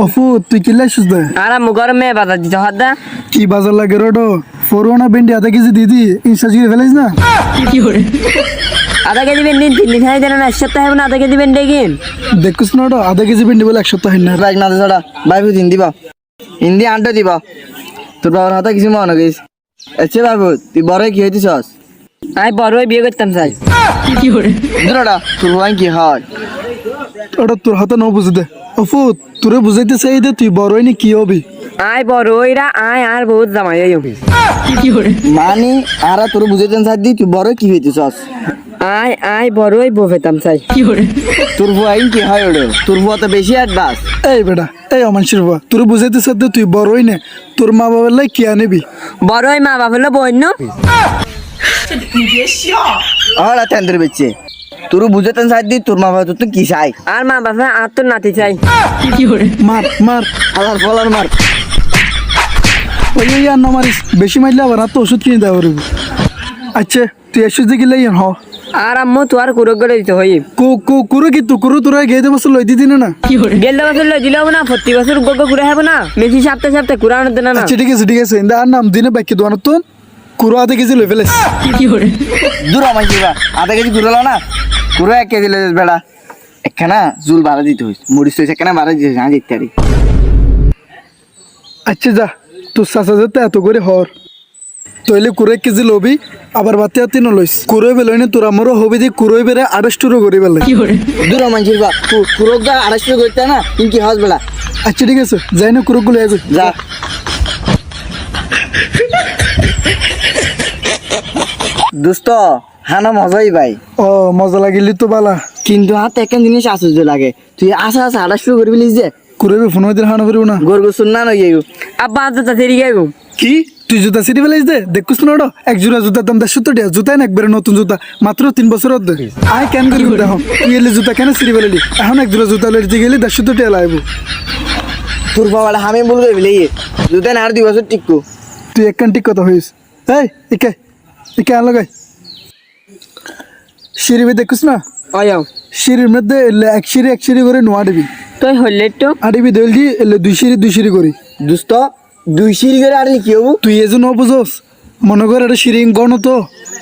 অফু তুই কি লাইছিস দে আরা মুগর মে বাজার দিতে হদা কি বাজার লাগে রোডো ফোরোনা ভেন্ডি আধা কেজি দিদি ইনস্টা জিরে ফেলাইস না আধা কেজি ভেন্ডি 3 দিন খাই দেন না এক সপ্তাহ হবে না আধা কেজি ভেন্ডি কিন দেখছিস না ওটা আধা কেজি ভেন্ডি বলে এক সপ্তাহ হয় না রাখ না ছড়া বাইবু দিন দিবা হিন্দি আন্টো দিবা তোর বাবার হাতে কিছু মনে করিস আচ্ছা বাবু তুই বড় কি হইতিছস আই বড়ই বিয়ে করতাম চাই দুরাটা তোর ভাই কি হয় ওটা তোর হাতে ন বুঝে দে অফু তোরে বুঝাইতে চাই দে তুই বড় হইনি কি হবি আই বড়ইরা আই আর বহুত জামাই হইও মানি আরা তোর বুঝাইতেন সাথ দি তুই বড় কি হইতিছস আই বড়ই বউ পেতাম চাই তোর ভাই কি হয় ওরে তোর বুয়া তো বেশি অ্যাডভান্স এই বেটা এই অমানসির বাবা তোরে বুঝাইতে চাই দে তুই বড় হইনে তোর মা বাবার লাই কি আনিবি বড়ই মা বাপ হলো বন্য আর তেন্দ্র বেচে তোর বুঝাইতেন সাথ দি তোর মা বাবা তুই কি চাই আর মা বাপে আর তো নাতি চাই মার মার আলার ফলার মার ওই আর না মারিস বেশি মারলে আবার আর তো ওষুধ কিনে দেওয়া করবি আচ্ছা তুই ওষুধ দিয়ে গেলে হ আর আম্মু তো আর কুরো করে দিতে হই কুরু কি তুই কুরু তোরা গেয়ে দেবো লই দিদি না গেল বছর লই দিলেও না প্রতি বছর গোগ ঘুরে হবে না মেশি সপ্তাহে সপ্তাহে কুরানো দেনা না আচ্ছা ঠিক আছে ইন্দা আর নাম দিনে বাকি দোয়ানো তো কুরু আধা কেজি লই ফেলেস দূর আমায় দিবা আধা কেজি ঘুরলো না পুরো 1 কেজি লেস বেড়া একখানা জুল বাড়া দিতে হইস মুড়ি সইছে একখানা বাড়া দিতে হইস আজ ইত্যাদি আচ্ছা যা তোর চাচা যেতে এত করে হর তইলে কুরু 1 কেজি লবি আবার বাতে হাতে নলইস কুরুই বেলইনে তোর আমারও হবি দি কুরুই বেরে 28 করে বেলে দূর আমায় দিবা পুরো গা 250 করতে না কি হস বেড়া আচ্ছা ঠিক আছে যাই না কুরু গুলো আগে যা দোস্ত হানা মজাই ভাই ও মজা লাগিলি তো বালা কিন্তু হাতে একটা জিনিস আশ্চর্য লাগে তুই আশা 250 করে বিলিস যে কুরুবে ফোন হইতে হানা করিব না গরগো শুননা নই গেউ আব্বা তো তাড়াতাড়ি গেগো কি তুই জুতা সিটি ফেলাইস দে দেখছিস না ওটা এক জোড়া জুতার দাম 170 টাকা জুতা না একবারে নতুন জুতা মাত্র 3 বছরের দে আই কেন করি দেখো তুই এলে জুতা কেন সিটি ফেলালি এখন এক জোড়া জুতা লইতে গেলে 170 টাকা লাইব তোর বাবাটা আমি বলবে বিলে দুটা না আর 2 বছর টিকু তুই এক কান্টি কথা হইস এই একে আন লাগাই সিঁড়ি দেখছিস না আয়াও সিঁড়ির মধ্যে এলে এক সিঁড়ি করে নোয়া দিবি তুই হইলে তো আডিবি দেল দি এলে দুই সিঁড়ি করি দোস্ত 2 সিঁড়ি করে আর কি হবো তুই এজন বুঝোস মনে কর এটা সিঁড়ি গণ তো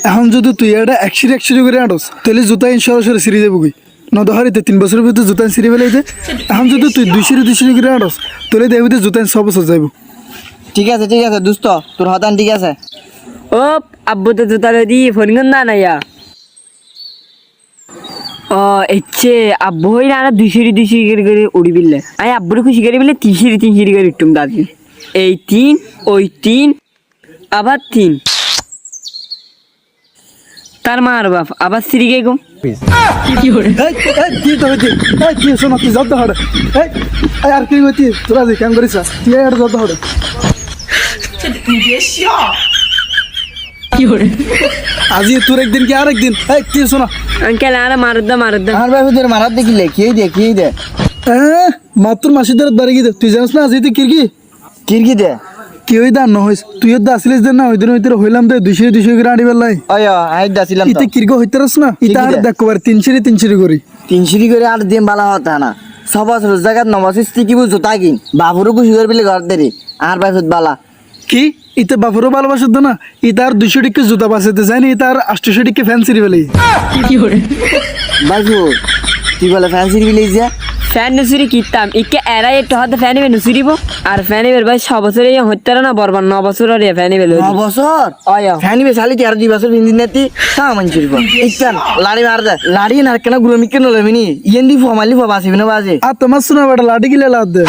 এখন যদি তুই এটা এক সিঁড়ি করে আঁটস তাহলে জুতা সরাসরি সিঁড়ি যাবো কি নদহারিতে 3 বছরের ভিতরে জুতা সিঁড়ি ফেলাই দে এখন যদি তুই দুই সিঁড়ি করে আঁটস তাহলে দেখবি জুতা 6 বছর যাইব ঠিক আছে দোস্ত তোর হতান ঠিক আছে ও আব্বু তো জুতা দি ফোন না নাইয়া ও এচ্ছে আব্বু হই না 2 সিঁড়ি করে উড়ি বিললে আই আব্বুর খুশি করে বিলে 3 সিঁড়ি করে উঠতুম দাদি এই 3 ওই 3 আবার 3 তার মার বাপ আবার সিঁড়ি গে গো কি তো হইতে কি শোনা তুই যাতে হড়ে আর কি হইতে তোরা যে কাম করিস তুই আর যাতে হড়ে আজি তোর একদিন কি আর একদিন কি শোনা আঙ্কেল আর মারদা আর ভাই তোর মারাত দেখিলে কি দে মাত্র মাসিদের দাঁড়িয়ে দে তুই জানিস না আজি তুই কি দে কি হই দা নহইস তুই তো আসিলিস দে না ওই দিন হইতে হইলাম দে 200 করে আড়ি বেলাই ওই আই দাছিলাম ইতে কিরগো হইতারস না ইতা আর দেখো বার 3 সিঁড়ি করি 3 সিঁড়ি করে আর দিন বালা হতা না সব বছর জায়গা নবসিস কি বুঝো তা কিন বাবুরও খুশি করে বিলে ঘর দেরি আর ভাই বালা কি ইতে বাপুরও ভালোবাসে তো না ইতার 200 টাকা জুতা বাঁচাতে যায় না ইতার 800 টাকা ফ্যান সিঁড়ি ফেলে বাবু কি বলে ফ্যান্সি বিলে যা ফ্যান নুসুরি কিতাম ইকে এরাই একটু হাতে ফ্যান ইবে নুসুরিব আর ফ্যান ইবের ভাই 6 বছরে হইতে না বরবার 9 বছর আর ফ্যান ইবে লই 9 বছর আয়া ফ্যান ইবে শালি আর 2 বছর হিন্দি নেতি তা মানছিস গো ইচ্ছান লাড়ি মার দে লাড়ি না কেন গুলো মিকে নলে মিনি ইয়েন্দি ফমালি ফবাসি বিনো বাজে আর তোমার শোনা বেটা লাডি গিলে লাদ দে